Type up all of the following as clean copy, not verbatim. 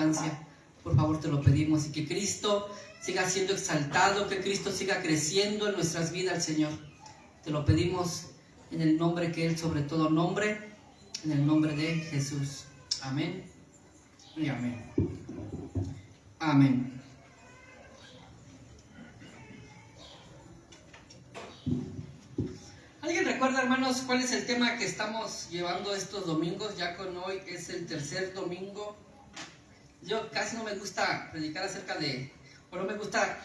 abundancia. Por favor, te lo pedimos, y que Cristo siga siendo exaltado, que Cristo siga creciendo en nuestras vidas, Señor. Te lo pedimos en el nombre que Él sobre todo nombre, en el nombre de Jesús. Amén y amén. Amén. ¿Alguien recuerda, hermanos, cuál es el tema que estamos llevando estos domingos? Ya con hoy es el tercer domingo. Yo casi no me gusta predicar no me gusta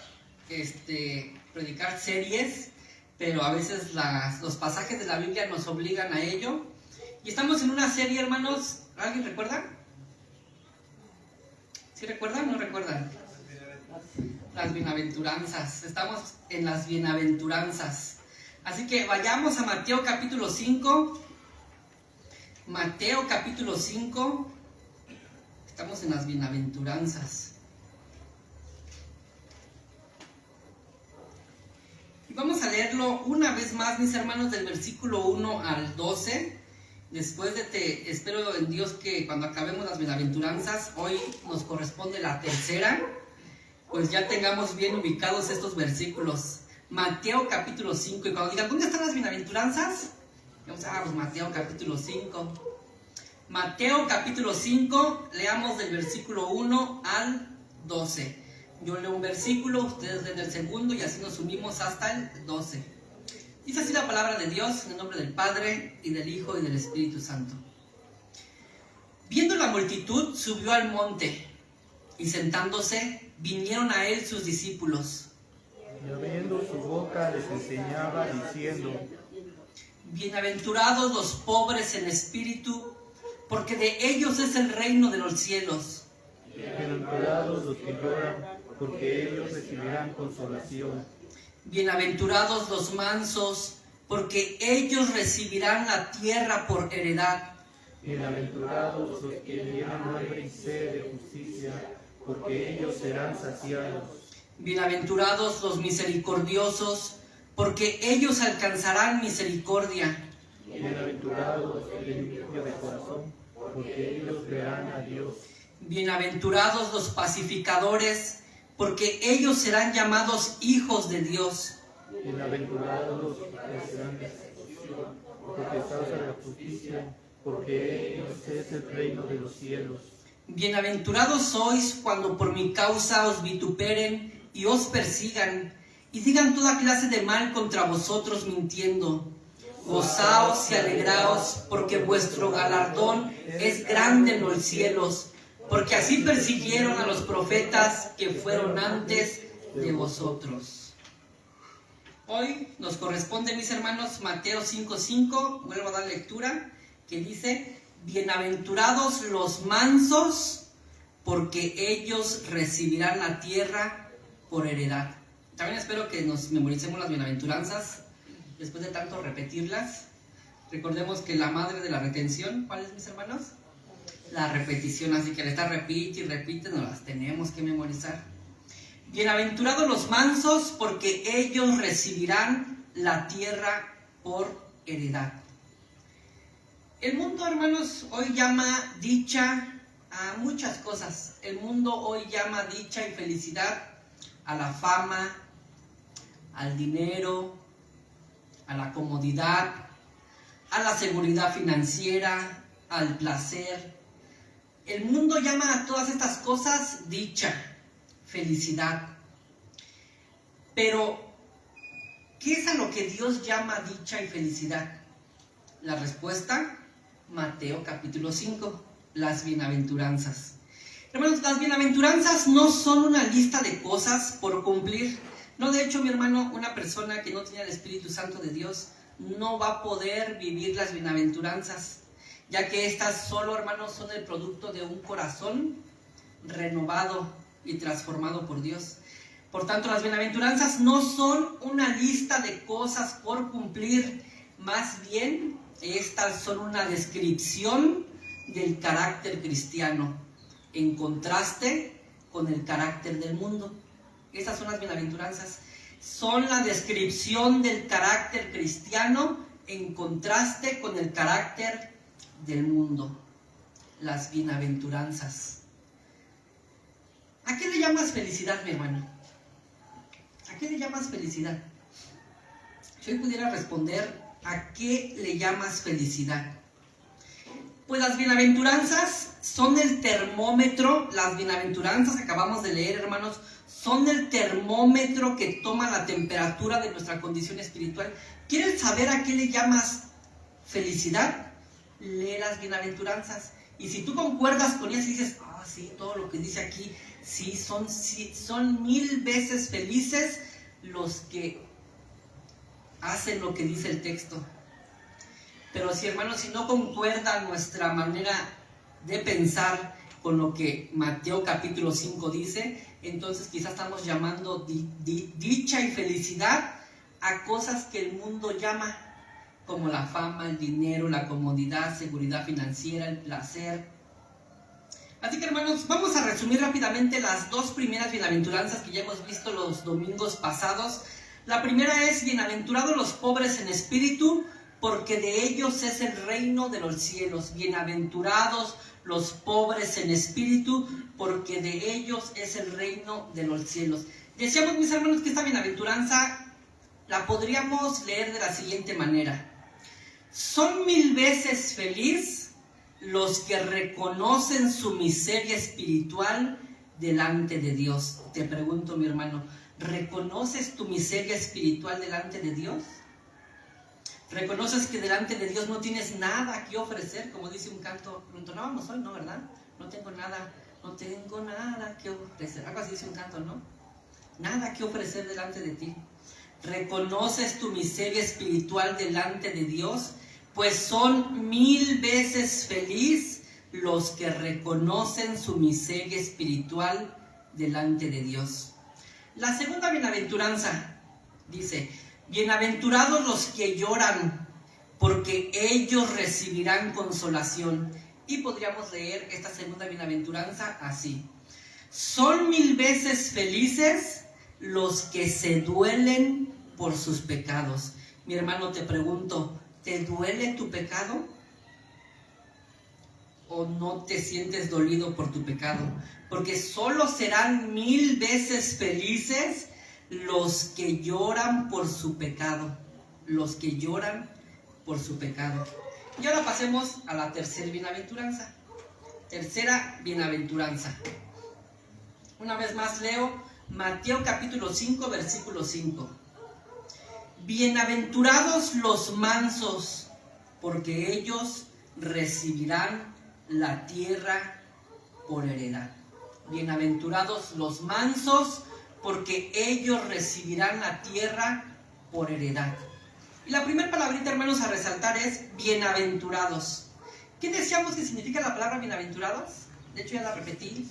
predicar series, pero a veces los pasajes de la Biblia nos obligan a ello. Y estamos en una serie, hermanos. ¿Alguien recuerda? ¿Sí recuerdan o no recuerdan? Las bienaventuranzas. Estamos en las bienaventuranzas. Así que vayamos a Mateo capítulo 5. Mateo capítulo 5. Estamos en las bienaventuranzas. Y vamos a leerlo una vez más, mis hermanos, del versículo 1 al 12. Después espero en Dios que cuando acabemos las bienaventuranzas, hoy nos corresponde la tercera, pues ya tengamos bien ubicados estos versículos. Mateo capítulo 5, y cuando digan, ¿dónde están las bienaventuranzas? Vamos a pues Mateo capítulo 5. Mateo capítulo 5, leamos del versículo 1 al 12. Yo leo un versículo, ustedes leen el segundo y así nos unimos hasta el 12. Dice así la palabra de Dios, en el nombre del Padre, y del Hijo, y del Espíritu Santo. Viendo la multitud, subió al monte, y sentándose, vinieron a él sus discípulos. Y abriendo su boca les enseñaba diciendo: Bienaventurados los pobres en espíritu, porque de ellos es el reino de los cielos. Bienaventurados los que lloran, porque ellos recibirán consolación. Bienaventurados los mansos, porque ellos recibirán la tierra por heredad. Bienaventurados los que tienen hambre y sed de justicia, porque ellos serán saciados. Bienaventurados los misericordiosos, porque ellos alcanzarán misericordia. Bienaventurados los limpios de corazón, porque ellos verán a Dios. Bienaventurados los pacificadores, porque ellos serán llamados hijos de Dios. Bienaventurados los que serán persecución, porque causa la justicia, porque ellos es el reino de los cielos. Bienaventurados sois cuando por mi causa os vituperen y os persigan, y digan toda clase de mal contra vosotros mintiendo. Gozaos y alegraos, porque vuestro galardón es grande en los cielos, porque así persiguieron a los profetas que fueron antes de vosotros. Hoy nos corresponde, mis hermanos, Mateo 5:5, vuelvo a dar lectura, que dice: bienaventurados los mansos, porque ellos recibirán la tierra por heredad. También espero que nos memoricemos las bienaventuranzas, después de tanto repetirlas. Recordemos que la madre de la retención, ¿cuál es, mis hermanos? La repetición, así que al estar repite y repite, nos las tenemos que memorizar. Bienaventurados los mansos, porque ellos recibirán la tierra por heredad. El mundo, hermanos, hoy llama dicha a muchas cosas. El mundo hoy llama dicha y felicidad a la fama, al dinero, a la comodidad, a la seguridad financiera, al placer. El mundo llama a todas estas cosas dicha, felicidad. Pero, ¿qué es a lo que Dios llama dicha y felicidad? La respuesta, Mateo capítulo 5, las bienaventuranzas. Hermanos, las bienaventuranzas no son una lista de cosas por cumplir. No, de hecho, mi hermano, una persona que no tiene el Espíritu Santo de Dios no va a poder vivir las bienaventuranzas, ya que estas solo, hermanos, son el producto de un corazón renovado y transformado por Dios. Por tanto, las bienaventuranzas no son una lista de cosas por cumplir, más bien estas son una descripción del carácter cristiano, en contraste con el carácter del mundo. Estas son las bienaventuranzas. Son la descripción del carácter cristiano en contraste con el carácter del mundo. Las bienaventuranzas. ¿A qué le llamas felicidad, mi hermano? ¿A qué le llamas felicidad? Si hoy pudiera responder, ¿a qué le llamas felicidad? Pues las bienaventuranzas son el termómetro, las bienaventuranzas que acabamos de leer, hermanos, son el termómetro que toma la temperatura de nuestra condición espiritual. ¿Quieres saber a qué le llamas felicidad? Lee las bienaventuranzas. Y si tú concuerdas con ellas y dices, sí, todo lo que dice aquí, sí, son 1000 veces felices los que hacen lo que dice el texto. Pero si, hermanos, si no concuerda nuestra manera de pensar con lo que Mateo capítulo 5 dice, entonces quizás estamos llamando dicha y felicidad a cosas que el mundo llama, como la fama, el dinero, la comodidad, seguridad financiera, el placer. Así que, hermanos, vamos a resumir rápidamente las dos primeras bienaventuranzas que ya hemos visto los domingos pasados. La primera es: bienaventurados los pobres en espíritu, porque de ellos es el reino de los cielos. Bienaventurados los pobres en espíritu, porque de ellos es el reino de los cielos. Decíamos, mis hermanos, que esta bienaventuranza la podríamos leer de la siguiente manera: son 1000 veces feliz los que reconocen su miseria espiritual delante de Dios. Te pregunto, mi hermano, ¿reconoces tu miseria espiritual delante de Dios? ¿Reconoces que delante de Dios no tienes nada que ofrecer? Como dice un canto, lo entonábamos hoy, ¿no? ¿Verdad? No tengo nada que ofrecer. Algo así dice un canto, ¿no? Nada que ofrecer delante de ti. ¿Reconoces tu miseria espiritual delante de Dios? Pues son 1000 veces feliz los que reconocen su miseria espiritual delante de Dios. La segunda bienaventuranza dice: bienaventurados los que lloran, porque ellos recibirán consolación. Y podríamos leer esta segunda bienaventuranza así: son 1000 veces felices los que se duelen por sus pecados. Mi hermano, te pregunto, ¿te duele tu pecado? ¿O no te sientes dolido por tu pecado? Porque solo serán 1000 veces felices los que lloran por su pecado. Los que lloran por su pecado. Y ahora pasemos a la tercera bienaventuranza. Tercera bienaventuranza. Una vez más leo Mateo capítulo 5, versículo 5. Bienaventurados los mansos, porque ellos recibirán la tierra por heredad. Bienaventurados los mansos, porque ellos recibirán la tierra por heredad. Y la primera palabrita, hermanos, a resaltar es bienaventurados. ¿Qué decíamos que significa la palabra bienaventurados? De hecho ya la repetí.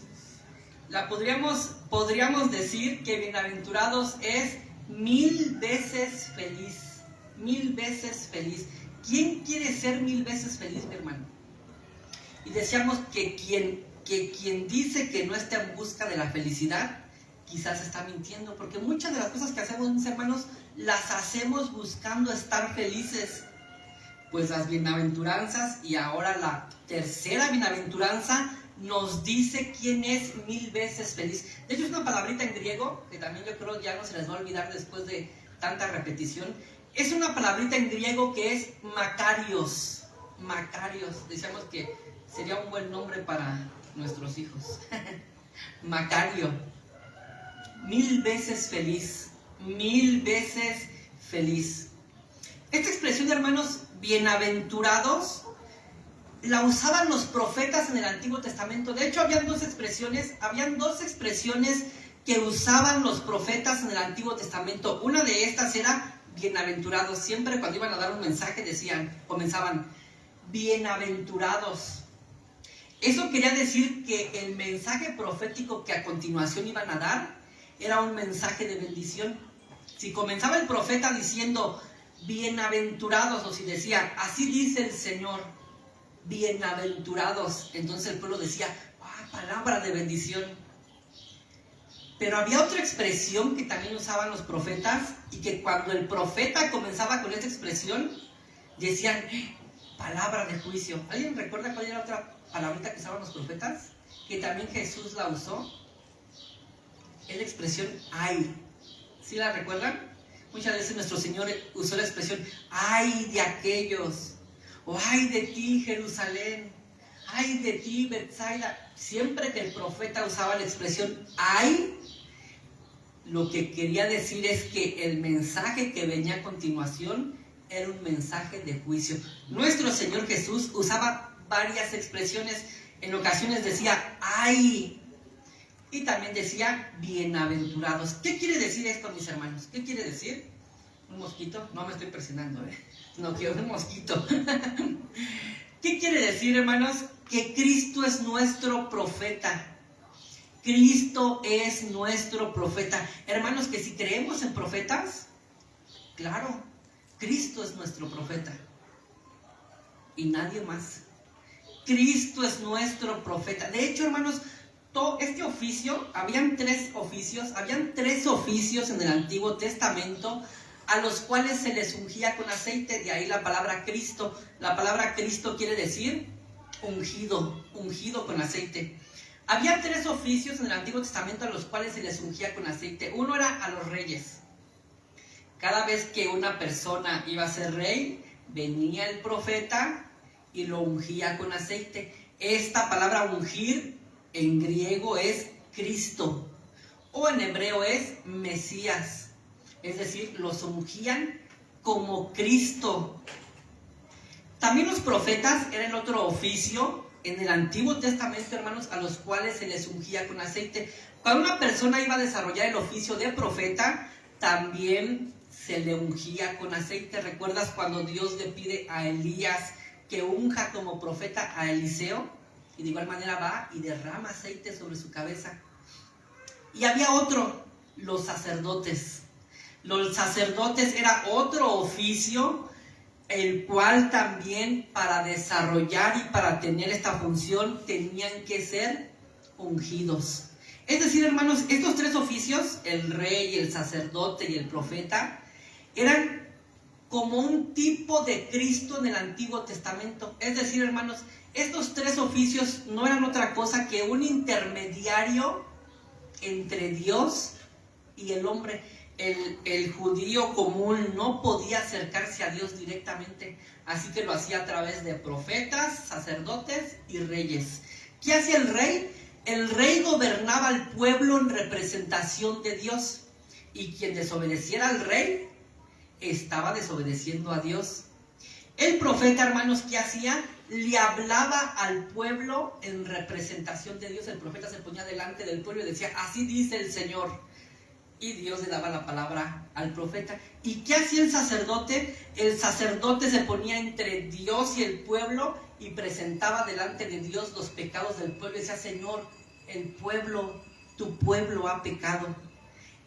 Podríamos decir que bienaventurados es 1000 veces feliz. 1000 veces feliz. ¿Quién quiere ser 1000 veces feliz, mi hermano? Y decíamos que quien dice que no está en busca de la felicidad, quizás está mintiendo, porque muchas de las cosas que hacemos, mis hermanos, las hacemos buscando estar felices. Pues las bienaventuranzas, y ahora la tercera bienaventuranza, nos dice quién es 1000 veces feliz. De hecho es una palabrita en griego, que también yo creo ya no se les va a olvidar después de tanta repetición. Es una palabrita en griego que es Makarios. Makarios, decíamos que sería un buen nombre para nuestros hijos. Macario. 1000 veces feliz. 1000 veces feliz. Esta expresión, hermanos, bienaventurados, la usaban los profetas en el Antiguo Testamento. De hecho, habían dos expresiones que usaban los profetas en el Antiguo Testamento. Una de estas era bienaventurados. Siempre cuando iban a dar un mensaje comenzaban bienaventurados. Eso quería decir que el mensaje profético que a continuación iban a dar era un mensaje de bendición. Si comenzaba el profeta diciendo bienaventurados, o si decía así dice el Señor, bienaventurados, entonces el pueblo decía palabra de bendición. Pero había otra expresión que también usaban los profetas, y que cuando el profeta comenzaba con esta expresión decían palabra de juicio. ¿Alguien recuerda cuál era otra palabrita que usaban los profetas? Que también Jesús la usó. es la expresión ay. ¿Sí la recuerdan? Muchas veces nuestro Señor usó la expresión ay de aquellos, o ay de ti Jerusalén, ay de ti Betsaida. Siempre que el profeta usaba la expresión ay, lo que quería decir es que el mensaje que venía a continuación era un mensaje de juicio. Nuestro Señor Jesús usaba varias expresiones. En ocasiones decía ay, y también decía bienaventurados. ¿Qué quiere decir esto, mis hermanos? ¿Qué quiere decir? ¿Un mosquito? No me estoy presionando, no quiero un mosquito. ¿Qué quiere decir, hermanos? Que Cristo es nuestro profeta. Cristo es nuestro profeta. Hermanos, que si creemos en profetas, claro, Cristo es nuestro profeta. Y nadie más. Cristo es nuestro profeta. De hecho, hermanos, todo este oficio, habían tres oficios en el Antiguo Testamento a los cuales se les ungía con aceite. De ahí la palabra Cristo. La palabra Cristo quiere decir ungido, ungido con aceite. Había tres oficios en el Antiguo Testamento a los cuales se les ungía con aceite. Uno era a los reyes. Cada vez que una persona iba a ser rey, venía el profeta y lo ungía con aceite. Esta palabra ungir en griego es Cristo, o en hebreo es Mesías. Es decir, los ungían como Cristo. También los profetas eran otro oficio en el Antiguo Testamento, hermanos, a los cuales se les ungía con aceite. Cuando una persona iba a desarrollar el oficio de profeta, también se le ungía con aceite. ¿Recuerdas cuando Dios le pide a Elías que unja como profeta a Eliseo? Y de igual manera va y derrama aceite sobre su cabeza. Y había otro, los sacerdotes. Los sacerdotes era otro oficio, el cual también para desarrollar y para tener esta función tenían que ser ungidos. Es decir, hermanos, estos tres oficios, el rey, el sacerdote y el profeta, eran como un tipo de Cristo en el Antiguo Testamento. Es decir, hermanos, estos tres oficios no eran otra cosa que un intermediario entre Dios y el hombre. El judío común no podía acercarse a Dios directamente, así que lo hacía a través de profetas, sacerdotes y reyes. ¿Qué hacía el rey? El rey gobernaba al pueblo en representación de Dios, y quien desobedeciera al rey estaba desobedeciendo a Dios. El profeta, hermanos, ¿qué hacía? Le hablaba al pueblo en representación de Dios. El profeta se ponía delante del pueblo y decía, así dice el Señor. Y Dios le daba la palabra al profeta. ¿Y qué hacía el sacerdote? El sacerdote se ponía entre Dios y el pueblo y presentaba delante de Dios los pecados del pueblo. Y decía, Señor, el pueblo, tu pueblo ha pecado.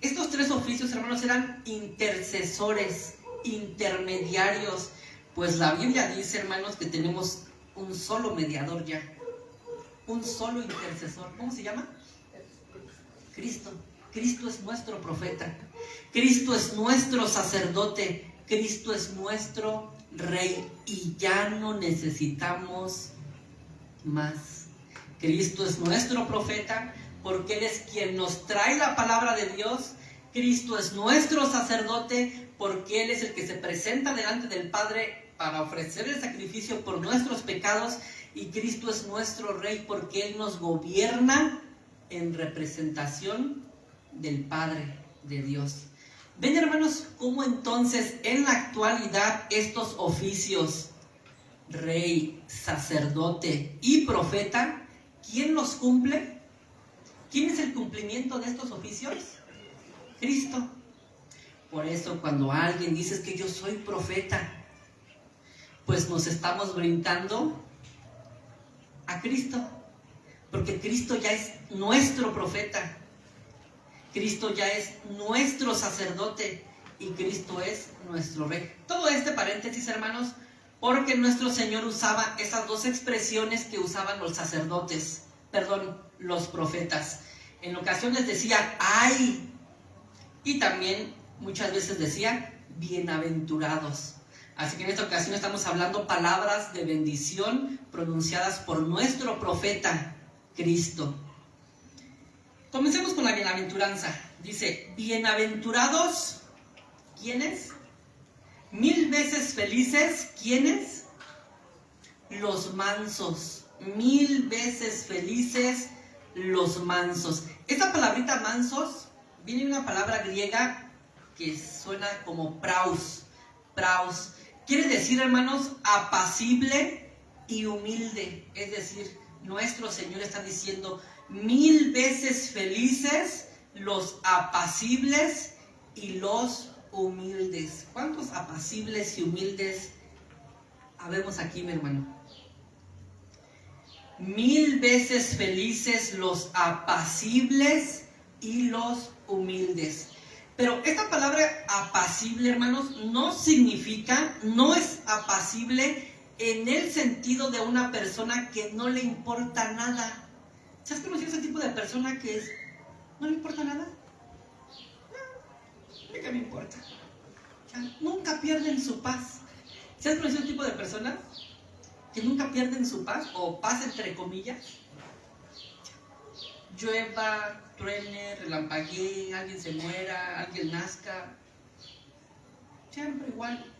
Estos tres oficios, hermanos, eran intercesores, intermediarios. Pues la Biblia dice, hermanos, que tenemos un solo mediador ya. Un solo intercesor. ¿Cómo se llama? Cristo. Cristo es nuestro profeta. Cristo es nuestro sacerdote. Cristo es nuestro rey. Y ya no necesitamos más. Cristo es nuestro profeta porque Él es quien nos trae la palabra de Dios. Cristo es nuestro sacerdote porque Él es el que se presenta delante del Padre para ofrecer el sacrificio por nuestros pecados. Y Cristo es nuestro rey porque Él nos gobierna en representación del Padre de Dios. Ven, hermanos, cómo entonces en la actualidad estos oficios, rey, sacerdote y profeta, ¿quién los cumple? ¿Quién es el cumplimiento de estos oficios? Cristo. Por eso cuando alguien dice que yo soy profeta, pues nos estamos brincando a Cristo, porque Cristo ya es nuestro profeta. Cristo ya es nuestro sacerdote y Cristo es nuestro rey. Todo este paréntesis, hermanos, porque nuestro Señor usaba esas dos expresiones que usaban los profetas. En ocasiones decía ay, y también muchas veces decía bienaventurados. Así que en esta ocasión estamos hablando palabras de bendición pronunciadas por nuestro profeta Cristo. Comencemos con la bienaventuranza. Dice, bienaventurados, ¿quiénes? 1000 veces felices, ¿quiénes? Los mansos. 1000 veces felices los mansos. Esta palabrita mansos viene de una palabra griega que suena como praus. Praus. Quiere decir, hermanos, apacible y humilde. Es decir, nuestro Señor está diciendo 1000 veces felices los apacibles y los humildes. ¿Cuántos apacibles y humildes habemos aquí, mi hermano? 1000 veces felices los apacibles y los humildes. Pero esta palabra apacible, hermanos, no significa, no es apacible en el sentido de una persona que no le importa nada. ¿Has conocido ese tipo de persona que es, no le importa nada? No, ¿qué me importa? Ya, nunca pierden su paz. ¿Has conocido ese tipo de personas que nunca pierden su paz, o paz entre comillas? Llueva, truene, relampaguee, alguien se muera, alguien nazca, siempre igual.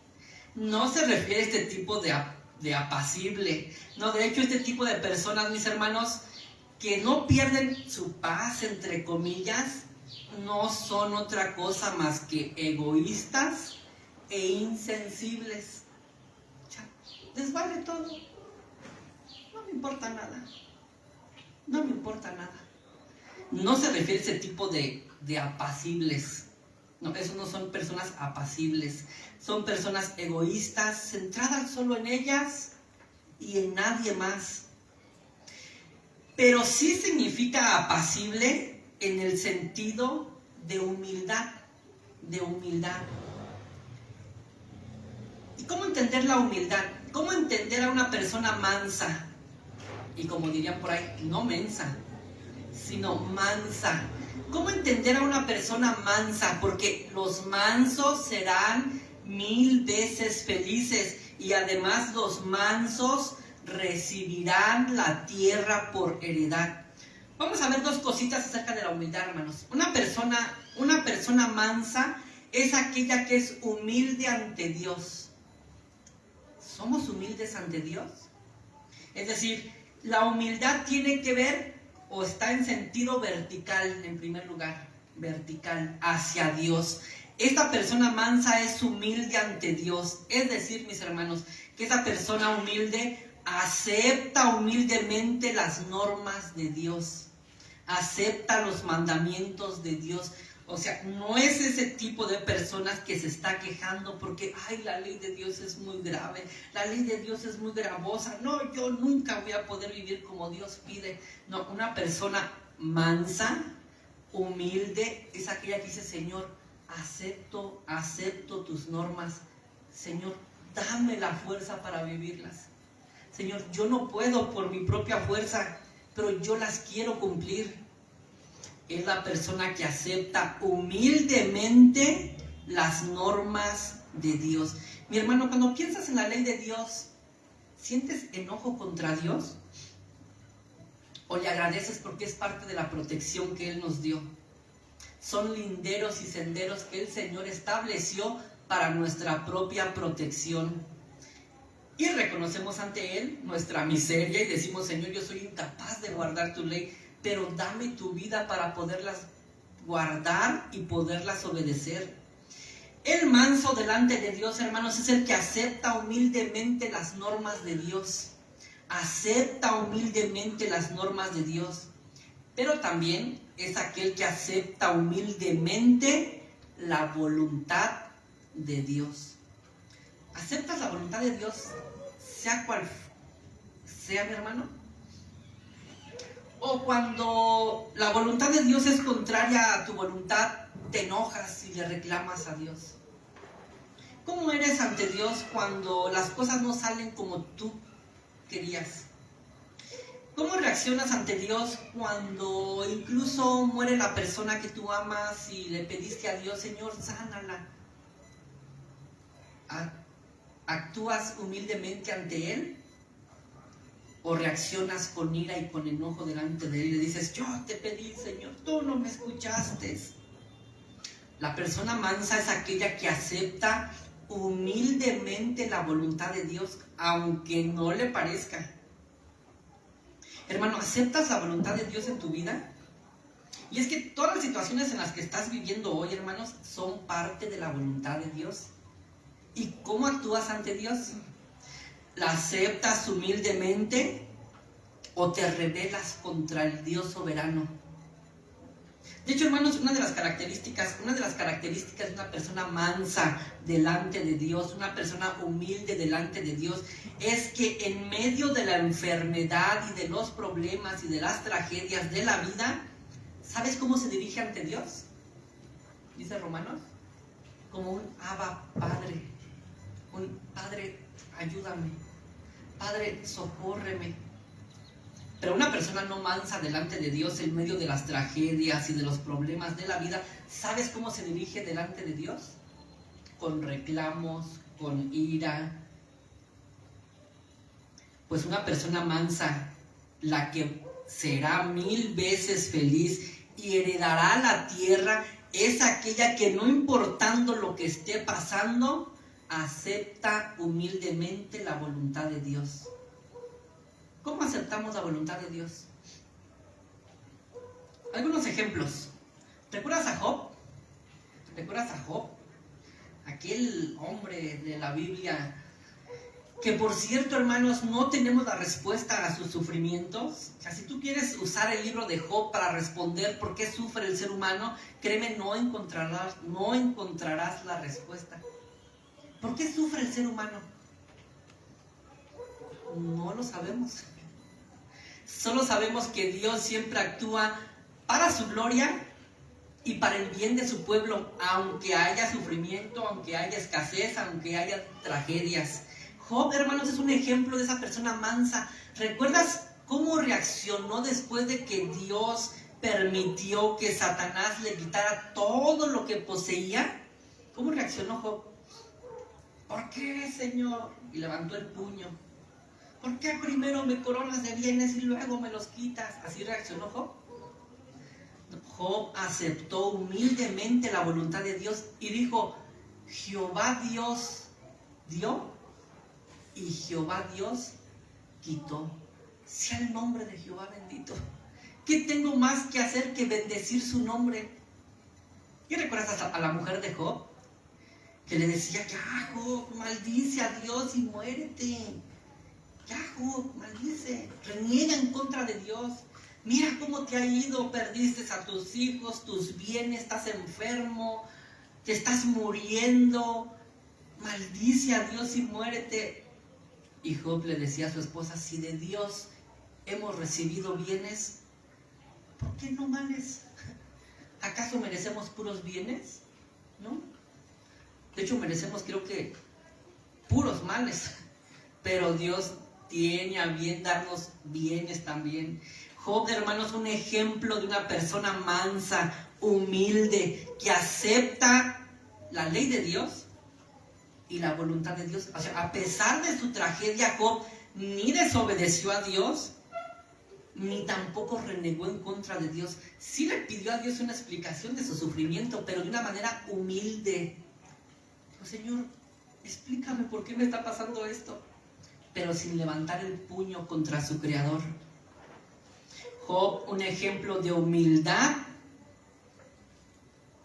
No se refiere a este tipo de apacible. No, de hecho, este tipo de personas, mis hermanos, que no pierden su paz, entre comillas, no son otra cosa más que egoístas e insensibles. Les vale todo. No me importa nada. No me importa nada. No se refiere a ese tipo de apacibles. No, esos no son personas apacibles. Son personas egoístas, centradas solo en ellas y en nadie más. Pero sí significa apacible en el sentido de humildad. De humildad. ¿Y cómo entender la humildad? ¿Cómo entender a una persona mansa? Y como dirían por ahí, no mensa, sino mansa. ¿Cómo entender a una persona mansa? Porque los mansos serán 1000 veces felices, y además los mansos recibirán la tierra por heredad. Vamos a ver dos cositas acerca de la humildad, hermanos. Una persona mansa es aquella que es humilde ante Dios. ¿Somos humildes ante Dios? Es decir, la humildad tiene que ver, o está en sentido vertical, en primer lugar, vertical, hacia Dios. Esta persona mansa es humilde ante Dios. Es decir, mis hermanos, que esa persona humilde acepta humildemente las normas de Dios, acepta los mandamientos de Dios. O sea, no es ese tipo de personas que se está quejando porque, ay, la ley de Dios es muy grave, la ley de Dios es muy gravosa, no, yo nunca voy a poder vivir como Dios pide. No, una persona mansa, humilde, es aquella que dice, Señor, acepto tus normas, Señor, dame la fuerza para vivirlas. Señor, yo no puedo por mi propia fuerza, pero yo las quiero cumplir. Es la persona que acepta humildemente las normas de Dios. Mi hermano, cuando piensas en la ley de Dios, ¿sientes enojo contra Dios? ¿O le agradeces porque es parte de la protección que Él nos dio? Son linderos y senderos que el Señor estableció para nuestra propia protección. Y reconocemos ante Él nuestra miseria y decimos, Señor, yo soy incapaz de guardar tu ley, pero dame tu vida para poderlas guardar y poderlas obedecer. El manso delante de Dios, hermanos, es el que acepta humildemente las normas de Dios. Acepta humildemente las normas de Dios. Pero también es aquel que acepta humildemente la voluntad de Dios. ¿Aceptas la voluntad de Dios, sea cual sea, mi hermano? O cuando la voluntad de Dios es contraria a tu voluntad, te enojas y le reclamas a Dios. ¿Cómo eres ante Dios cuando las cosas no salen como tú querías? ¿Cómo reaccionas ante Dios cuando incluso muere la persona que tú amas y le pediste a Dios, Señor, sánala? ¿Actúas humildemente ante Él? ¿O reaccionas con ira y con enojo delante de Él y le dices, yo te pedí, Señor, tú no me escuchaste? La persona mansa es aquella que acepta humildemente la voluntad de Dios, aunque no le parezca. Hermano, ¿aceptas la voluntad de Dios en tu vida? Y es que todas las situaciones en las que estás viviendo hoy, hermanos, son parte de la voluntad de Dios. ¿Y cómo actúas ante Dios? ¿La aceptas humildemente o te rebelas contra el Dios soberano? De hecho, hermanos, una de las características de una persona mansa delante de Dios, una persona humilde delante de Dios, es que en medio de la enfermedad y de los problemas y de las tragedias de la vida, ¿sabes cómo se dirige ante Dios? Dice Romanos, como un Abba Padre, un Padre, ayúdame, Padre, socórreme. Pero una persona no mansa delante de Dios en medio de las tragedias y de los problemas de la vida, ¿sabes cómo se dirige delante de Dios? Con reclamos, con ira. Pues una persona mansa, la que será 1000 veces feliz y heredará la tierra, es aquella que no importando lo que esté pasando, acepta humildemente la voluntad de Dios. ¿Cómo aceptamos la voluntad de Dios? Algunos ejemplos. ¿Recuerdas a Job? ¿Recuerdas a Job? Aquel hombre de la Biblia que, por cierto, hermanos, no tenemos la respuesta a sus sufrimientos. O sea, si tú quieres usar el libro de Job para responder por qué sufre el ser humano, créeme, no encontrarás la respuesta. ¿Por qué sufre el ser humano? No lo sabemos. Solo sabemos que Dios siempre actúa para su gloria y para el bien de su pueblo, aunque haya sufrimiento, aunque haya escasez, aunque haya tragedias. Job, hermanos, es un ejemplo de esa persona mansa. ¿Recuerdas cómo reaccionó después de que Dios permitió que Satanás le quitara todo lo que poseía? ¿Cómo reaccionó Job? ¿Por qué, Señor? Y levantó el puño. ¿Por qué primero me coronas de bienes y luego me los quitas? ¿Así reaccionó Job? Job aceptó humildemente la voluntad de Dios y dijo, Jehová Dios dio y Jehová Dios quitó. Sea el nombre de Jehová bendito. ¿Qué tengo más que hacer que bendecir su nombre? ¿Y recuerdas a la mujer de Job? Que le decía, ya Job, maldice a Dios y muérete. Ya Job, maldice, reniega en contra de Dios. Mira cómo te ha ido, perdiste a tus hijos, tus bienes, estás enfermo, te estás muriendo. Maldice a Dios y muérete. Y Job le decía a su esposa, si de Dios hemos recibido bienes, ¿por qué no males? ¿Acaso merecemos puros bienes? ¿No? De hecho merecemos, creo que, puros males. Pero Dios tiene a bien darnos bienes también. Job, hermanos, un ejemplo de una persona mansa, humilde, que acepta la ley de Dios y la voluntad de Dios. O sea, a pesar de su tragedia, Job ni desobedeció a Dios, ni tampoco renegó en contra de Dios. Sí le pidió a Dios una explicación de su sufrimiento, pero de una manera humilde. Dijo, Señor, explícame por qué me está pasando esto. Pero sin levantar el puño contra su Creador. Job, un ejemplo de humildad,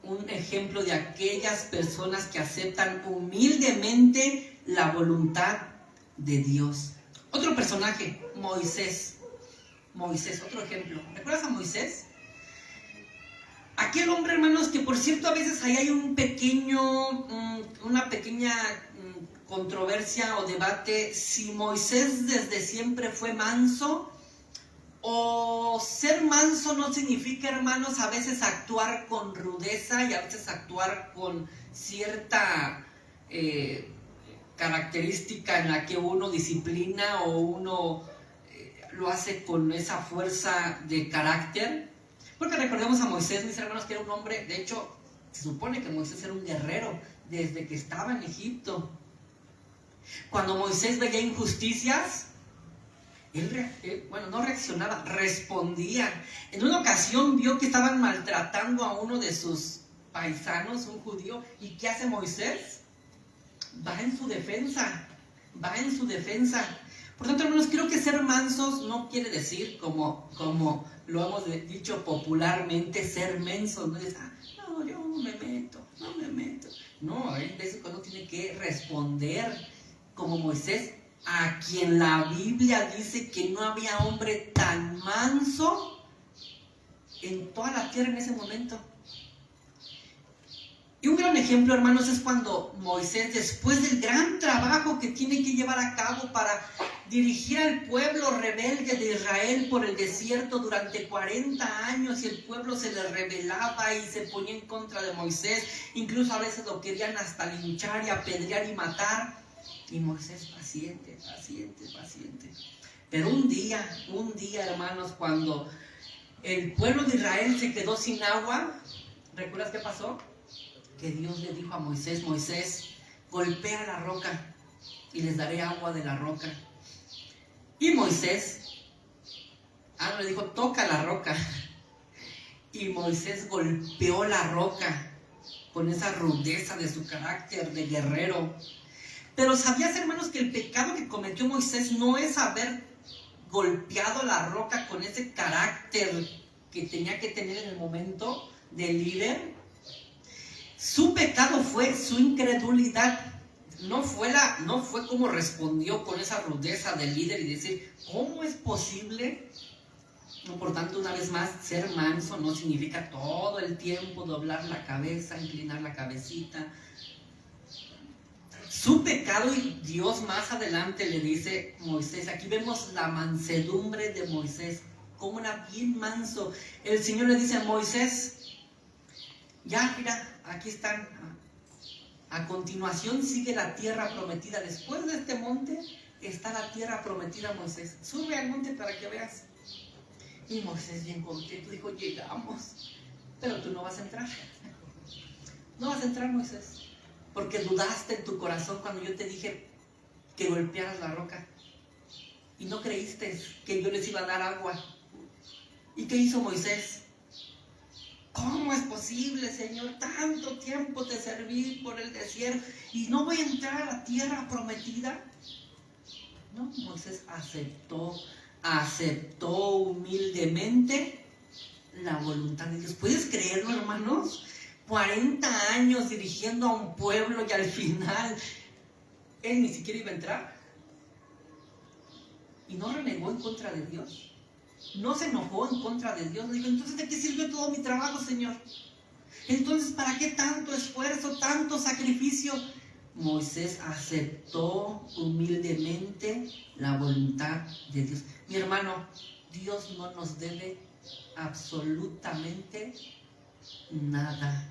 un ejemplo de aquellas personas que aceptan humildemente la voluntad de Dios. Otro personaje, Moisés. Moisés, otro ejemplo. ¿Recuerdas a Moisés? Aquel hombre, hermanos, que por cierto a veces ahí hay una pequeña controversia o debate si Moisés desde siempre fue manso, o ser manso no significa, hermanos, a veces actuar con rudeza y a veces actuar con cierta característica en la que uno disciplina o uno lo hace con esa fuerza de carácter. Porque recordemos a Moisés, mis hermanos, que era un hombre, de hecho, se supone que Moisés era un guerrero desde que estaba en Egipto. Cuando Moisés veía injusticias, Él no reaccionaba, respondía. En una ocasión vio que estaban maltratando a uno de sus paisanos, un judío, ¿y qué hace Moisés? Va en su defensa. Por tanto, hermanos, creo que ser mansos no quiere decir, como lo hemos dicho popularmente, ser mensos. No es, no, yo no me meto. No, hay veces cuando tiene que responder como Moisés, a quien la Biblia dice que no había hombre tan manso en toda la tierra en ese momento. Y un gran ejemplo, hermanos, es cuando Moisés, después del gran trabajo que tiene que llevar a cabo para dirigir al pueblo rebelde de Israel por el desierto durante 40 años, y el pueblo se le rebelaba y se ponía en contra de Moisés, incluso a veces lo querían hasta linchar y apedrear y matar, y Moisés paciente. Pero un día, hermanos, cuando el pueblo de Israel se quedó sin agua, ¿recuerdas qué pasó? Que Dios le dijo a Moisés, Moisés, golpea la roca y les daré agua de la roca. Y Moisés, le dijo, toca la roca. Y Moisés golpeó la roca con esa rudeza de su carácter de guerrero. Pero ¿sabías, hermanos, que el pecado que cometió Moisés no es haber golpeado la roca con ese carácter que tenía que tener en el momento de líder? Su pecado fue su incredulidad. No fue como respondió con esa rudeza del líder y decir, ¿cómo es posible? No, por tanto, una vez más, ser manso no significa todo el tiempo doblar la cabeza, inclinar la cabecita. Su pecado, y Dios más adelante le dice Moisés, aquí vemos la mansedumbre de Moisés, como era bien manso. El Señor le dice a Moisés, ya mira, aquí están. A continuación sigue la tierra prometida. Después de este monte está la tierra prometida, Moisés. Sube al monte para que veas. Y Moisés, bien contento, dijo, llegamos, pero tú no vas a entrar. No vas a entrar, Moisés, porque dudaste en tu corazón cuando yo te dije que golpearas la roca. Y no creíste que yo les iba a dar agua. ¿Y qué hizo Moisés? ¿Cómo es posible, Señor? Tanto tiempo te serví por el desierto y no voy a entrar a la tierra prometida. No, Moisés aceptó humildemente la voluntad de Dios. ¿Puedes creerlo, hermanos? 40 años dirigiendo a un pueblo y al final él ni siquiera iba a entrar. Y no renegó en contra de Dios. No se enojó en contra de Dios. Le dijo, entonces, ¿de qué sirvió todo mi trabajo, Señor? Entonces, ¿para qué tanto esfuerzo, tanto sacrificio? Moisés aceptó humildemente la voluntad de Dios. Mi hermano, Dios no nos debe absolutamente nada.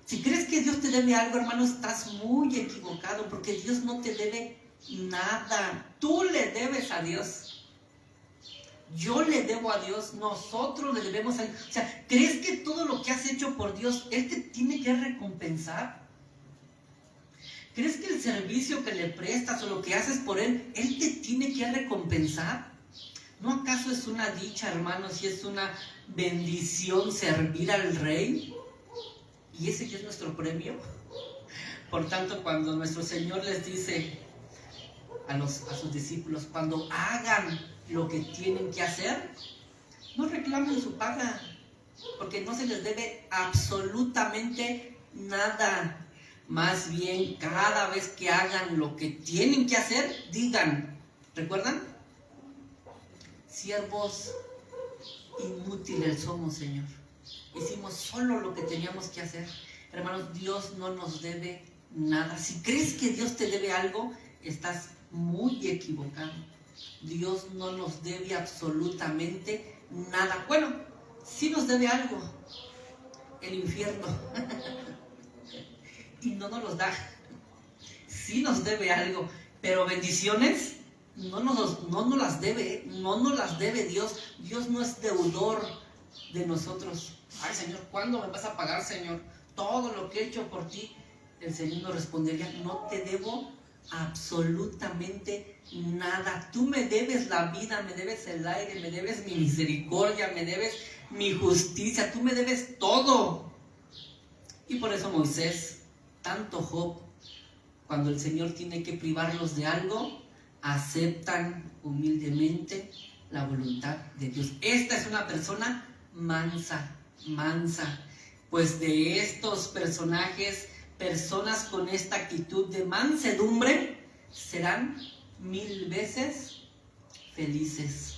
Si crees que Dios te debe algo, hermano, estás muy equivocado, porque Dios no te debe nada. Tú le debes a Dios. Yo le debo a Dios, nosotros le debemos a Él. O sea, ¿crees que todo lo que has hecho por Dios, Él te tiene que recompensar? ¿Crees que el servicio que le prestas o lo que haces por Él, Él te tiene que recompensar? ¿No acaso es una dicha, hermanos, y es una bendición servir al Rey? ¿Y ese ya es nuestro premio? Por tanto, cuando nuestro Señor les dice a sus discípulos, cuando hagan lo que tienen que hacer, no reclamen su paga, porque no se les debe absolutamente nada. Más bien, cada vez que hagan lo que tienen que hacer, digan, ¿recuerdan? Siervos inútiles somos, Señor. Hicimos solo lo que teníamos que hacer. Hermanos, Dios no nos debe nada. Si crees que Dios te debe algo, estás muy equivocado. Dios no nos debe absolutamente nada. Bueno, sí nos debe algo, el infierno. Y no nos los da. Sí nos debe algo, pero bendiciones no nos las debe. No nos las debe Dios. Dios no es deudor de nosotros. Ay, Señor, ¿cuándo me vas a pagar, Señor? Todo lo que he hecho por ti. El Señor nos respondería, no te debo absolutamente nada. Tú me debes la vida, me debes el aire, me debes mi misericordia, me debes mi justicia, tú me debes todo. Y por eso Moisés, tanto Job, cuando el Señor tiene que privarlos de algo, aceptan humildemente la voluntad de Dios. Esta es una persona mansa. Pues de estos personajes, personas con esta actitud de mansedumbre, serán 1000 veces felices.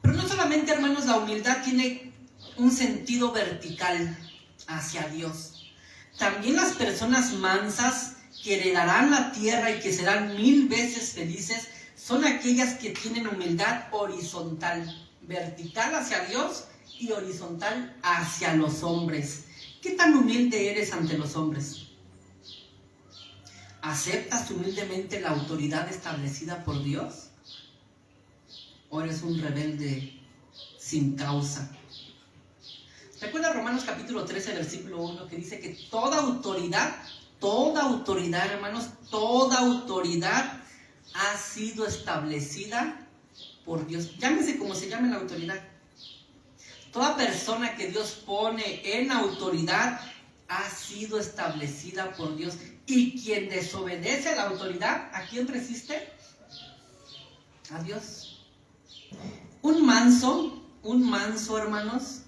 Pero no solamente, hermanos, la humildad tiene un sentido vertical hacia Dios. También las personas mansas que heredarán la tierra y que serán 1000 veces felices son aquellas que tienen humildad horizontal, vertical hacia Dios y horizontal hacia los hombres. ¿Qué tan humilde eres ante los hombres? ¿Aceptas humildemente la autoridad establecida por Dios? ¿O eres un rebelde sin causa? ¿Recuerda Romanos capítulo 13, versículo 1, que dice que toda autoridad, hermanos, toda autoridad ha sido establecida por Dios? Llámese como se llame la autoridad. Toda persona que Dios pone en autoridad ha sido establecida por Dios. Y quien desobedece a la autoridad, ¿a quién resiste? A Dios. Un manso, hermanos,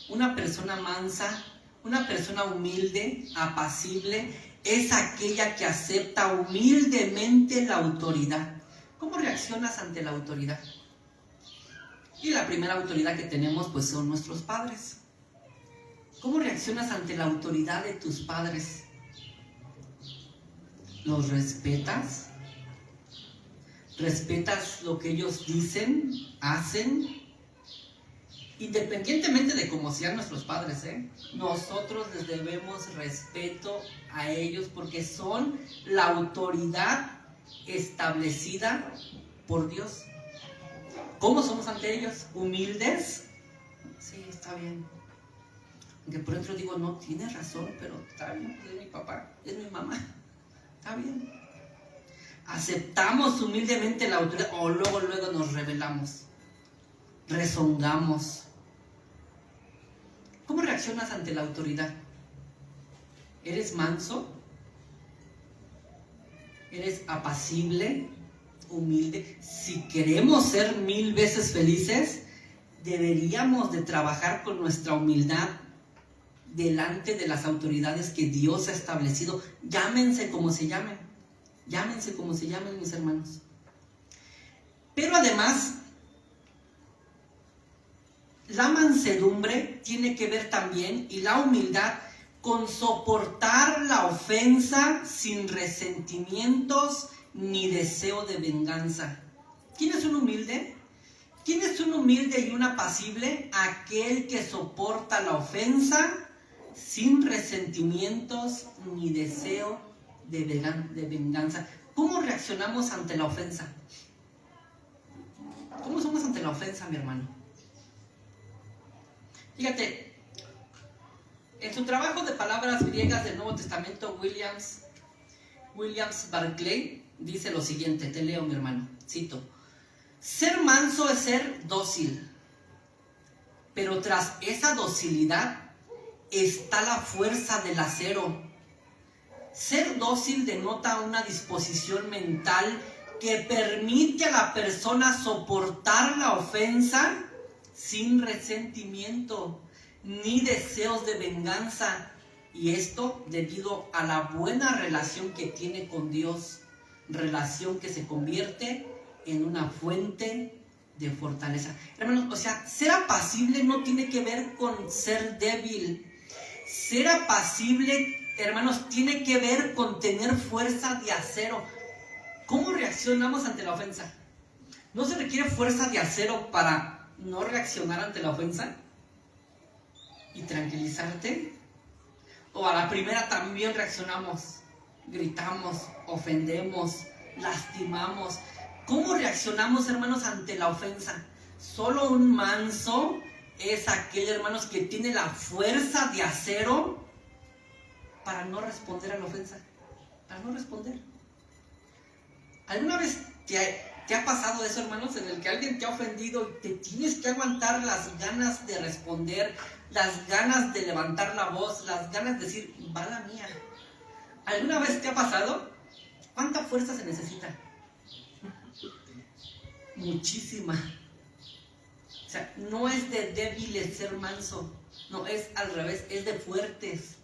una persona mansa, una persona humilde, apacible, es aquella que acepta humildemente la autoridad. ¿Cómo reaccionas ante la autoridad? Y la primera autoridad que tenemos, pues, son nuestros padres. ¿Cómo reaccionas ante la autoridad de tus padres? ¿Los respetas? ¿Respetas lo que ellos dicen, hacen? Independientemente de cómo sean nuestros padres, nosotros les debemos respeto a ellos porque son la autoridad establecida por Dios. ¿Cómo somos ante ellos? ¿Humildes? Sí, está bien. Aunque por dentro digo, no, tienes razón, pero está bien, es mi papá, es mi mamá. Está bien. Aceptamos humildemente la autoridad o luego nos rebelamos, rezongamos. ¿Cómo reaccionas ante la autoridad? ¿Eres manso? ¿Eres apacible? ¿Humilde? Si queremos ser 1000 veces felices, deberíamos de trabajar con nuestra humildad delante de las autoridades que Dios ha establecido. Llámense como se llamen. Llámense como se llamen, mis hermanos. Pero además, la mansedumbre tiene que ver también, y la humildad, con soportar la ofensa sin resentimientos ni deseo de venganza. ¿Quién es un humilde? ¿Quién es un humilde y un apacible? Aquel que soporta la ofensa sin resentimientos ni deseo de venganza. ¿Cómo reaccionamos ante la ofensa? ¿Cómo somos ante la ofensa, mi hermano? Fíjate, en su trabajo de palabras griegas del Nuevo Testamento, Williams Barclay dice lo siguiente, te leo, mi hermano, cito: ser manso es ser dócil, pero tras esa docilidad está la fuerza del acero. Ser dócil denota una disposición mental que permite a la persona soportar la ofensa sin resentimiento ni deseos de venganza, y esto debido a la buena relación que tiene con Dios, relación que se convierte en una fuente de fortaleza. Hermanos, o sea, ser apacible no tiene que ver con ser débil. Ser apacible, hermanos, tiene que ver con tener fuerza de acero. ¿Cómo reaccionamos ante la ofensa? ¿No se requiere fuerza de acero para no reaccionar ante la ofensa y tranquilizarte? ¿O a la primera también reaccionamos? Gritamos, ofendemos, lastimamos. ¿Cómo reaccionamos, hermanos, ante la ofensa? Solo un manso es aquel, hermanos, que tiene la fuerza de acero para no responder a la ofensa. para no responder. ¿Alguna vez te ha pasado eso, hermanos, en el que alguien te ha ofendido y te tienes que aguantar las ganas de responder, las ganas de levantar la voz, las ganas de decir, va la mía? ¿Alguna vez te ha pasado? ¿Cuánta fuerza se necesita? Muchísima. O sea, no es de débiles ser manso, no, es al revés, es de fuertes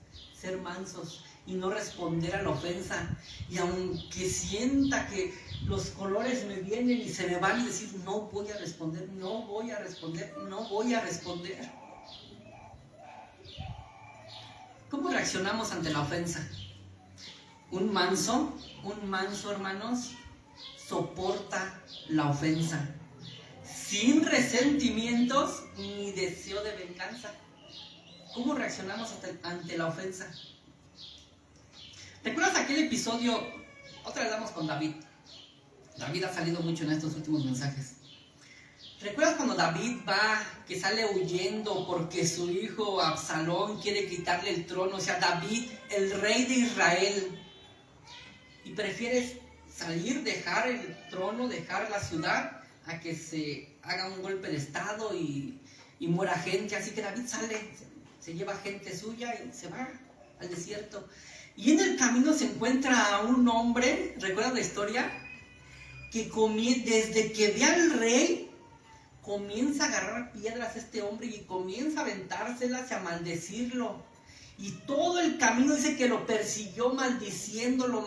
ser mansos y no responder a la ofensa. Y aunque sienta que los colores me vienen y se me van, y decir, no voy a responder, no voy a responder, no voy a responder. ¿Cómo reaccionamos ante la ofensa? Un manso, hermanos, soporta la ofensa sin resentimientos ni deseo de venganza. ¿Cómo reaccionamos ante la ofensa? ¿Recuerdas aquel episodio? Otra vez damos con David. David ha salido mucho en estos últimos mensajes. ¿Recuerdas cuando David que sale huyendo porque su hijo Absalón quiere quitarle el trono? O sea, David, el rey de Israel, y prefieres salir, dejar el trono, dejar la ciudad, a que se haga un golpe de estado y muera gente. Así que David sale, se lleva gente suya y se va al desierto. Y en el camino se encuentra a un hombre, ¿recuerdas la historia? Que desde que ve al rey, comienza a agarrar piedras este hombre y comienza a aventárselas y a maldecirlo. Y todo el camino dice que lo persiguió maldiciéndolo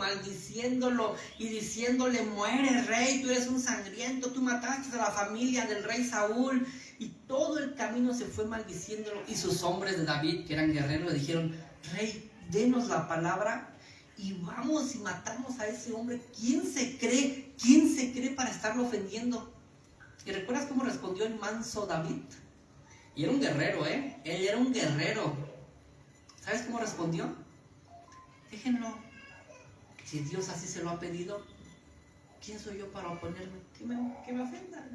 y diciéndole, muere rey, tú eres un sangriento, tú mataste a la familia del rey Saúl. Y todo el camino se fue maldiciéndolo. Y sus hombres de David, que eran guerreros, le dijeron, rey, denos la palabra y vamos y matamos a ese hombre. ¿Quién se cree para estarlo ofendiendo? ¿Y recuerdas cómo respondió el manso David? Y era un guerrero, él era un guerrero. ¿Sabes cómo respondió? Déjenlo. Si Dios así se lo ha pedido, ¿quién soy yo para oponerme? Que me ofenda.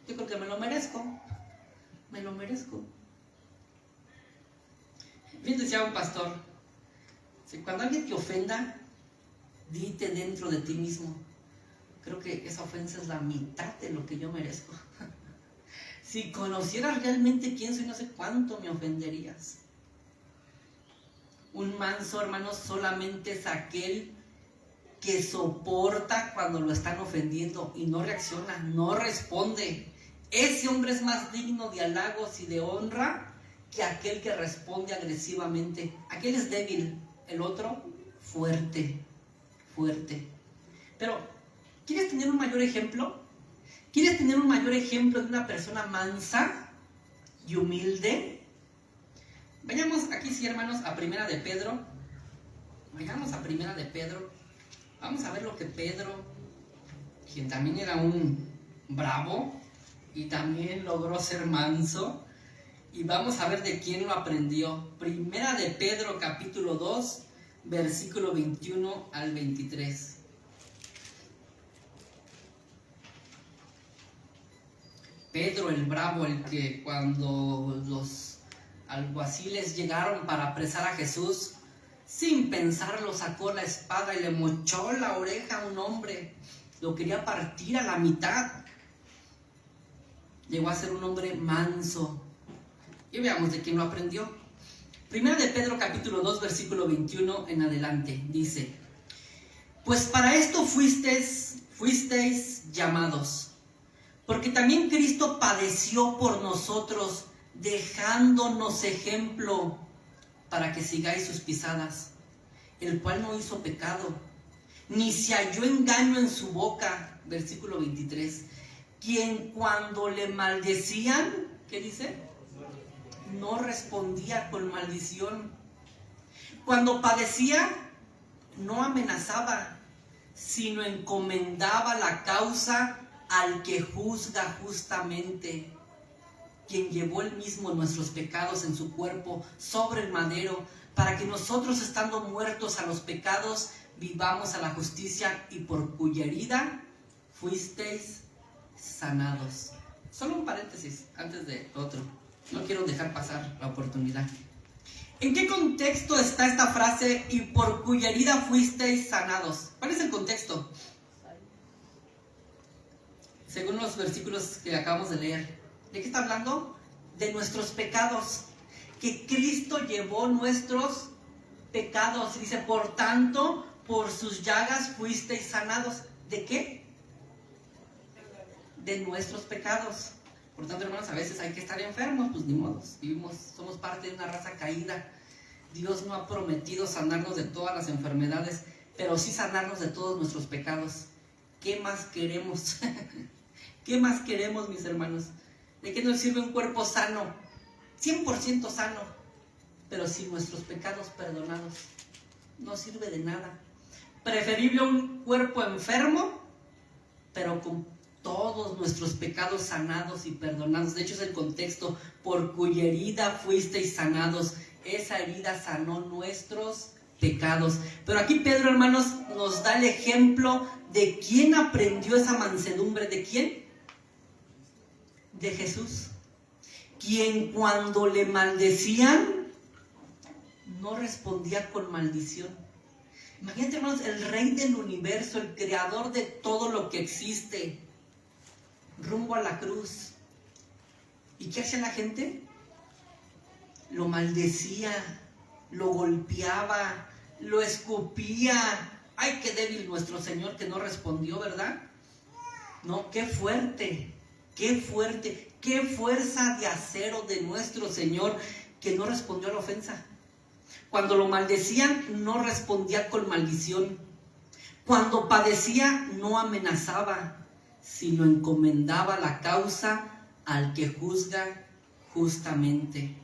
Yo creo que me lo merezco. Bien decía un pastor, si cuando alguien te ofenda, dite dentro de ti mismo, creo que esa ofensa es la mitad de lo que yo merezco. Si conocieras realmente quién soy, no sé cuánto me ofenderías. Un manso, hermanos, solamente es aquel que soporta cuando lo están ofendiendo y no reacciona, no responde. Ese hombre es más digno de halagos y de honra que aquel que responde agresivamente. Aquel es débil, el otro fuerte. Pero, ¿quieres tener un mayor ejemplo? ¿Quieres tener un mayor ejemplo de una persona mansa y humilde? Vayamos aquí, sí, hermanos, a Primera de Pedro. Vayamos a Primera de Pedro. Vamos a ver lo que Pedro, quien también era un bravo y también logró ser manso, y vamos a ver de quién lo aprendió. Primera de Pedro, capítulo 2, versículo 21 al 23. Pedro el bravo, el que cuando los alguaciles llegaron para apresar a Jesús, sin pensarlo sacó la espada y le mochó la oreja a un hombre, lo quería partir a la mitad. Llegó a ser un hombre manso. Y veamos de quién lo aprendió. Primera de Pedro capítulo 2 versículo 21 en adelante, dice: pues para esto fuisteis llamados, porque también Cristo padeció por nosotros, dejándonos ejemplo para que sigáis sus pisadas, el cual no hizo pecado, ni se halló engaño en su boca. Versículo 23, quien cuando le maldecían, ¿qué dice? No respondía con maldición. Cuando padecía, no amenazaba, sino encomendaba la causa al que juzga justamente, quien llevó él mismo nuestros pecados en su cuerpo sobre el madero, para que nosotros, estando muertos a los pecados, vivamos a la justicia, y por cuya herida fuisteis sanados. Solo un paréntesis antes de otro, no quiero dejar pasar la oportunidad. ¿En qué contexto está esta frase, y por cuya herida fuisteis sanados? ¿Cuál es el contexto? Según los versículos que acabamos de leer. ¿De qué está hablando? De nuestros pecados. Que Cristo llevó nuestros pecados. Dice, por tanto, por sus llagas fuisteis sanados. ¿De qué? De nuestros pecados. Por tanto, hermanos, a veces hay que estar enfermos, pues ni modo, somos parte de una raza caída. Dios no ha prometido sanarnos de todas las enfermedades, pero sí sanarnos de todos nuestros pecados. ¿Qué más queremos? ¿Qué más queremos, mis hermanos? ¿De qué nos sirve un cuerpo sano? 100% sano, pero sin nuestros pecados perdonados. No sirve de nada. Preferible un cuerpo enfermo, pero con todos nuestros pecados sanados y perdonados. De hecho, es el contexto, por cuya herida fuisteis sanados. Esa herida sanó nuestros pecados. Pero aquí Pedro, hermanos, nos da el ejemplo de quién aprendió esa mansedumbre. ¿De quién? De Jesús. Quien cuando le maldecían, no respondía con maldición. Imagínate, hermanos, el rey del universo, el creador de todo lo que existe, rumbo a la cruz. ¿Y qué hacía la gente? Lo maldecía, lo golpeaba, lo escupía. ¡Ay, qué débil nuestro Señor que no respondió!, ¿verdad? No, qué fuerte, qué fuerte, qué fuerza de acero de nuestro Señor que no respondió a la ofensa. Cuando lo maldecían, no respondía con maldición. Cuando padecía, no amenazaba, sino encomendaba la causa al que juzga justamente.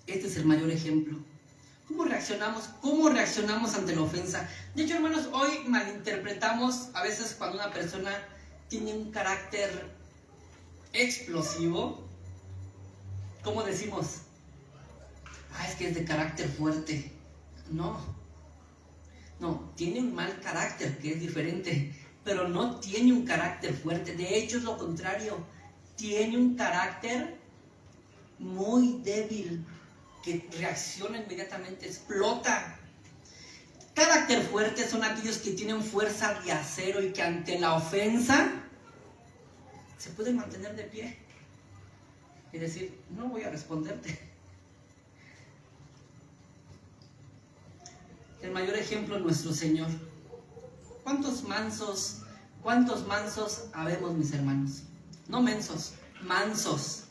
Este es el mayor ejemplo. ¿Cómo reaccionamos? ¿Cómo reaccionamos ante la ofensa? De hecho, hermanos, hoy malinterpretamos a veces cuando una persona tiene un carácter explosivo. ¿Cómo decimos? Es que es de carácter fuerte. No, tiene un mal carácter, que es diferente, pero no tiene un carácter fuerte. De hecho, es lo contrario. Tiene un carácter muy débil, que reacciona inmediatamente, explota. Carácter fuerte son aquellos que tienen fuerza de acero y que ante la ofensa se pueden mantener de pie y decir, no voy a responderte. El mayor ejemplo, nuestro Señor. ¿Cuántos mansos habemos, mis hermanos? No mensos, mansos.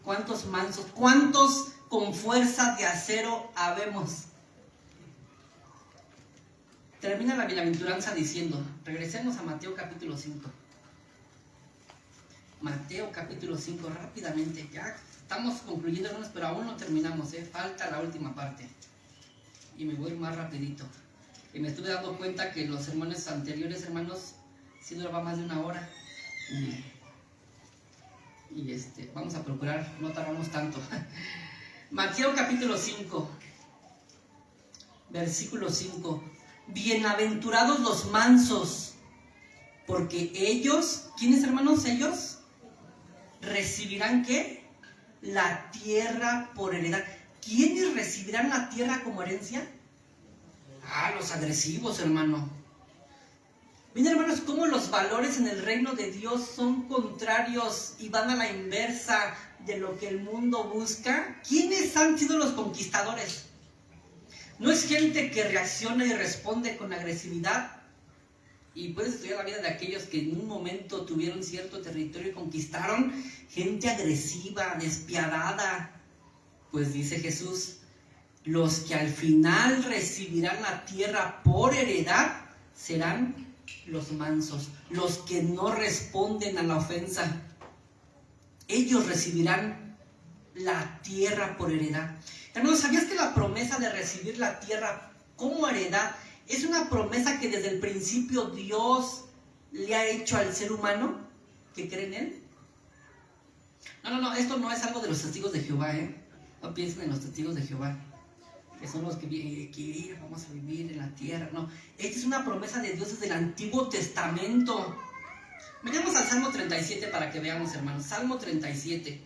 ¿Cuántos mansos? ¿Cuántos con fuerza de acero habemos? Termina la bienaventuranza diciendo, regresemos a Mateo capítulo 5. Mateo capítulo 5, rápidamente. Ya estamos concluyendo, hermanos, pero aún no terminamos, falta la última parte. Y me voy más rapidito. Y me estuve dando cuenta que los sermones anteriores, hermanos, sí duraba más de una hora. Y vamos a procurar no tardamos tanto. Mateo capítulo 5, versículo 5. Bienaventurados los mansos, porque ellos, ¿quiénes, hermanos? Ellos recibirán, ¿qué? La tierra por heredad. ¿Quiénes recibirán la tierra como herencia? Los agresivos, hermano. Miren, hermanos, cómo los valores en el reino de Dios son contrarios y van a la inversa de lo que el mundo busca. ¿Quiénes han sido los conquistadores? ¿No es gente que reacciona y responde con agresividad? Y puedes estudiar la vida de aquellos que en un momento tuvieron cierto territorio y conquistaron. Gente agresiva, despiadada. Pues dice Jesús, los que al final recibirán la tierra por heredad serán los mansos, los que no responden a la ofensa. Ellos recibirán la tierra por heredad. Hermanos, ¿sabías que la promesa de recibir la tierra como heredad es una promesa que desde el principio Dios le ha hecho al ser humano que cree en Él? No, esto no es algo de los testigos de Jehová, No piensen en los testigos de Jehová, que son los que vamos a vivir en la tierra. No, esta es una promesa de Dios desde el Antiguo Testamento. Vayamos al Salmo 37 para que veamos, hermanos. Salmo 37.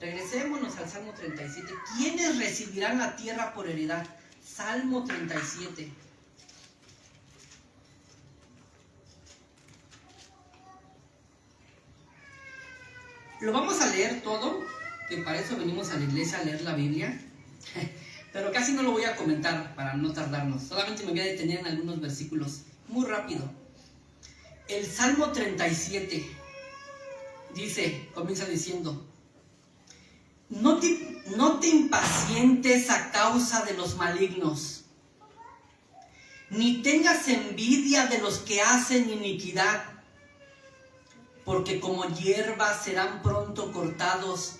Regresémonos al Salmo 37. ¿Quiénes recibirán la tierra por heredad? Salmo 37. Lo vamos a leer todo, que para eso venimos a la iglesia a leer la Biblia. Pero casi no lo voy a comentar para no tardarnos. Solamente me voy a detener en algunos versículos. Muy rápido. El Salmo 37 dice, comienza diciendo: no te impacientes a causa de los malignos, ni tengas envidia de los que hacen iniquidad, porque como hierba serán pronto cortados,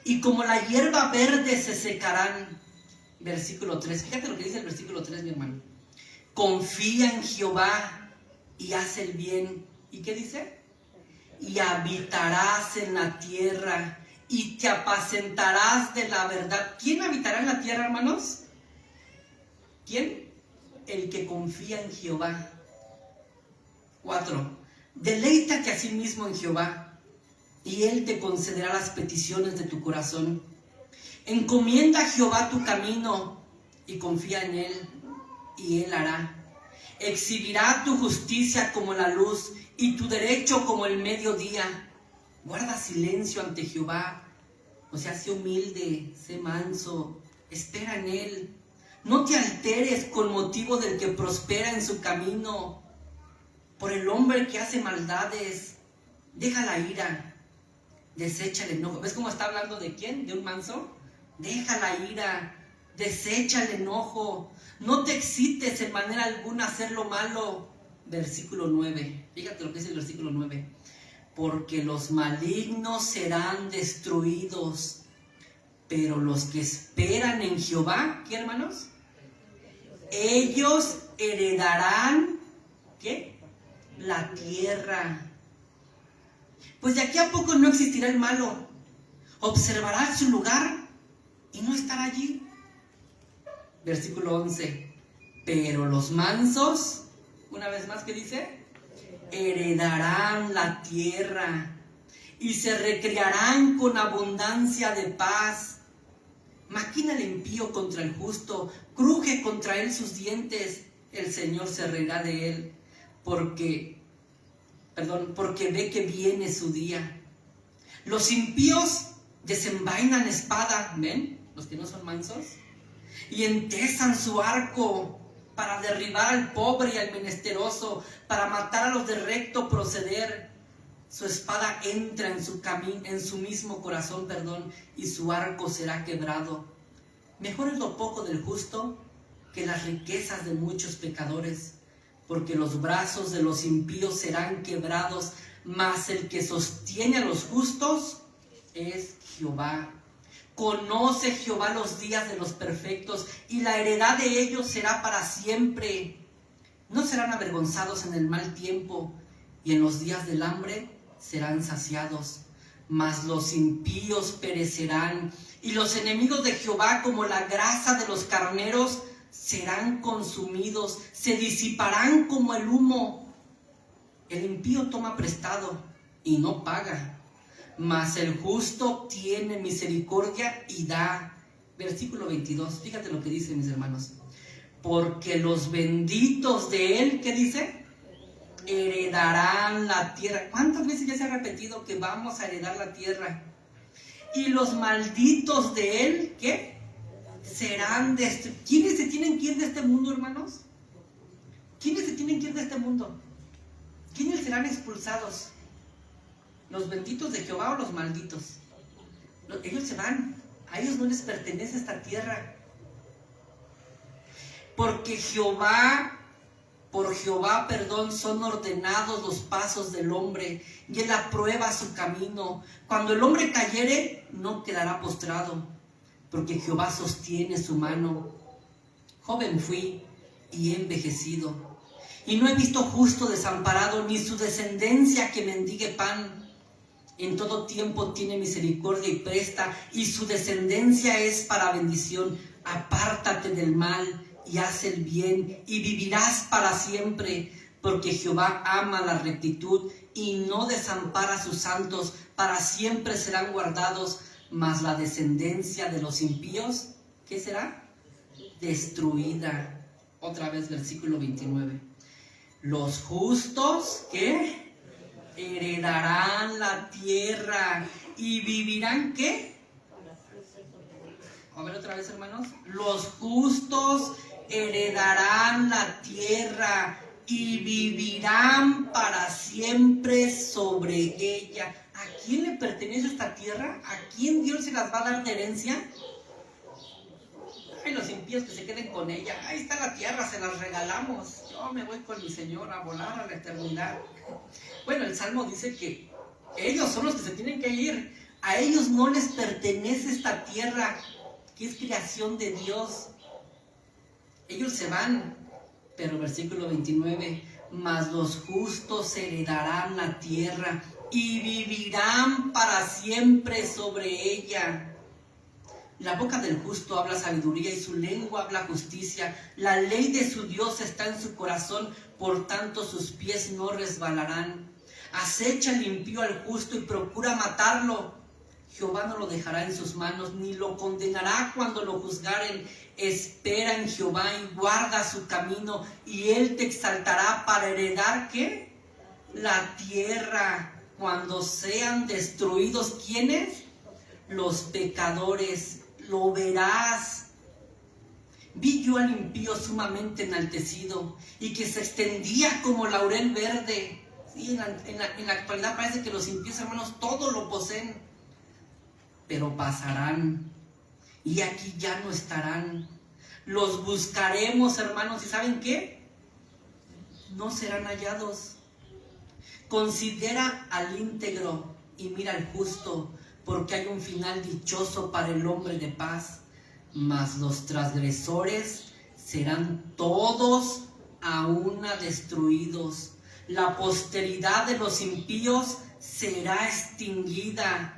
y como la hierba verde se secarán. Versículo 3, fíjate lo que dice el versículo 3, mi hermano. Confía en Jehová y haz el bien. ¿Y qué dice? Y habitarás en la tierra y te apacentarás de la verdad. ¿Quién habitará en la tierra, hermanos? ¿Quién? El que confía en Jehová. 4. Deleítate a sí mismo en Jehová, y Él te concederá las peticiones de tu corazón. Encomienda a Jehová tu camino, y confía en Él, y Él hará. Exhibirá tu justicia como la luz, y tu derecho como el mediodía. Guarda silencio ante Jehová, o sea, sé humilde, sé manso, espera en Él. No te alteres con motivo del que prospera en su camino, por el hombre que hace maldades. Deja la ira, desecha el enojo. ¿Ves cómo está hablando de quién? ¿De un manso? Deja la ira, desecha el enojo. No te excites en manera alguna a hacer lo malo. Versículo 9. Fíjate lo que dice el versículo 9. Porque los malignos serán destruidos, pero los que esperan en Jehová, ¿qué, hermanos? Ellos heredarán, ¿qué? La tierra. Pues de aquí a poco no existirá el malo. Observará su lugar y no estará allí. Versículo 11. Pero los mansos, una vez más, ¿qué dice? Heredarán la tierra y se recrearán con abundancia de paz. Maquina el impío contra el justo, cruje contra él sus dientes. El Señor se reirá de él, porque ve que viene su día. Los impíos desenvainan espada, ¿ven? Los que no son mansos, y entesan su arco para derribar al pobre y al menesteroso, para matar a los de recto proceder. Su espada entra en su mismo corazón, y su arco será quebrado. Mejor es lo poco del justo que las riquezas de muchos pecadores, porque los brazos de los impíos serán quebrados, mas el que sostiene a los justos es Jehová. Conoce Jehová los días de los perfectos, y la heredad de ellos será para siempre. No serán avergonzados en el mal tiempo, y en los días del hambre serán saciados. Mas los impíos perecerán, y los enemigos de Jehová, como la grasa de los carneros, serán consumidos, se disiparán como el humo. El impío toma prestado y no paga, mas el justo tiene misericordia y da. Versículo 22, fíjate lo que dice, mis hermanos. Porque los benditos de él, ¿qué dice? Heredarán la tierra. ¿Cuántas veces ya se ha repetido que vamos a heredar la tierra? Y los malditos de él, ¿qué? Serán destruidos. ¿Quiénes se tienen que ir de este mundo, hermanos? ¿Quiénes se tienen que ir de este mundo? ¿Quiénes serán expulsados? ¿Los benditos de Jehová o los malditos? Ellos se van. A ellos no les pertenece esta tierra. Porque por Jehová, son ordenados los pasos del hombre, y él aprueba su camino. Cuando el hombre cayere, no quedará postrado, porque Jehová sostiene su mano. Joven fui y he envejecido, y no he visto justo desamparado, ni su descendencia que mendigue pan. En todo tiempo tiene misericordia y presta, y su descendencia es para bendición. Apártate del mal y haz el bien, y vivirás para siempre, porque Jehová ama la rectitud y no desampara a sus santos. Para siempre serán guardados, mas la descendencia de los impíos, ¿qué será? Destruida. Otra vez versículo 29. Los justos, ¿qué? Heredarán la tierra y vivirán, ¿qué? A ver otra vez, hermanos. Los justos heredarán la tierra y vivirán para siempre sobre ella. ¿A quién le pertenece esta tierra? ¿A quién Dios se las va a dar de herencia? Ay, los impíos que se queden con ella. Ahí está la tierra, se las regalamos. Yo me voy con mi Señor a volar a la eternidad. Bueno, el Salmo dice que ellos son los que se tienen que ir. A ellos no les pertenece esta tierra, que es creación de Dios. Ellos se van. Pero versículo 29, mas los justos heredarán la tierra y vivirán para siempre sobre ella. La boca del justo habla sabiduría y su lengua habla justicia. La ley de su Dios está en su corazón, por tanto sus pies no resbalarán. Acecha el impío al justo y procura matarlo. Jehová no lo dejará en sus manos, ni lo condenará cuando lo juzgaren. Espera en Jehová y guarda su camino, y él te exaltará para heredar, ¿qué? La tierra. Cuando sean destruidos, ¿quiénes? Los pecadores. Lo verás. Vi yo al impío sumamente enaltecido, y que se extendía como laurel verde. Sí, en la actualidad parece que los impíos, hermanos, todo lo poseen. Pero pasarán, y aquí ya no estarán. Los buscaremos, hermanos, ¿y saben qué? No serán hallados. Considera al íntegro y mira al justo, porque hay un final dichoso para el hombre de paz. Mas los transgresores serán todos a una destruidos. La posteridad de los impíos será extinguida.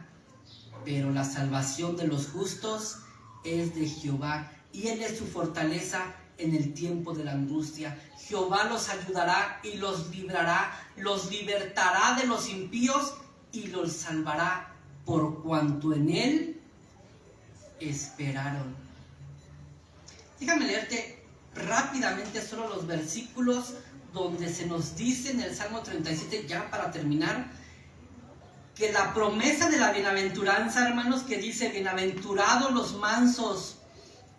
Pero la salvación de los justos es de Jehová, y Él es su fortaleza en el tiempo de la angustia. Jehová los ayudará y los librará, los libertará de los impíos y los salvará, por cuanto en Él esperaron. Déjame leerte rápidamente solo los versículos donde se nos dice en el Salmo 37, ya para terminar, que la promesa de la bienaventuranza, hermanos, que dice: bienaventurados los mansos,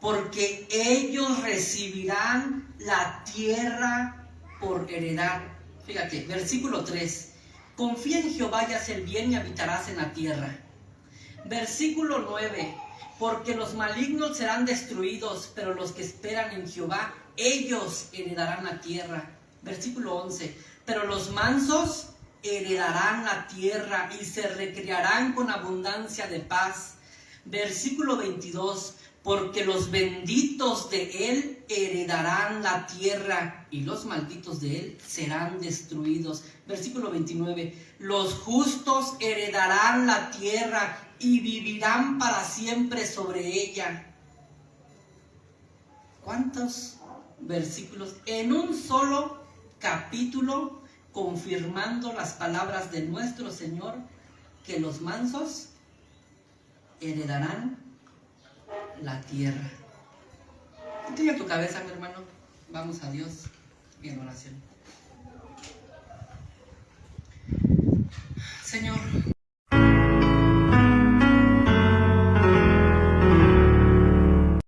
porque ellos recibirán la tierra por heredad. Fíjate, versículo 3, confía en Jehová y haz el bien y habitarás en la tierra. Versículo 9, porque los malignos serán destruidos, pero los que esperan en Jehová, ellos heredarán la tierra. Versículo 11, pero los mansos heredarán la tierra y se recrearán con abundancia de paz. Versículo 22, porque los benditos de él heredarán la tierra y los malditos de él serán destruidos. Versículo 29, los justos heredarán la tierra y vivirán para siempre sobre ella. ¿Cuántos versículos en un solo capítulo, confirmando las palabras de nuestro Señor, que los mansos heredarán la tierra? Inclina tu cabeza, mi hermano. Vamos a Dios en oración. Señor,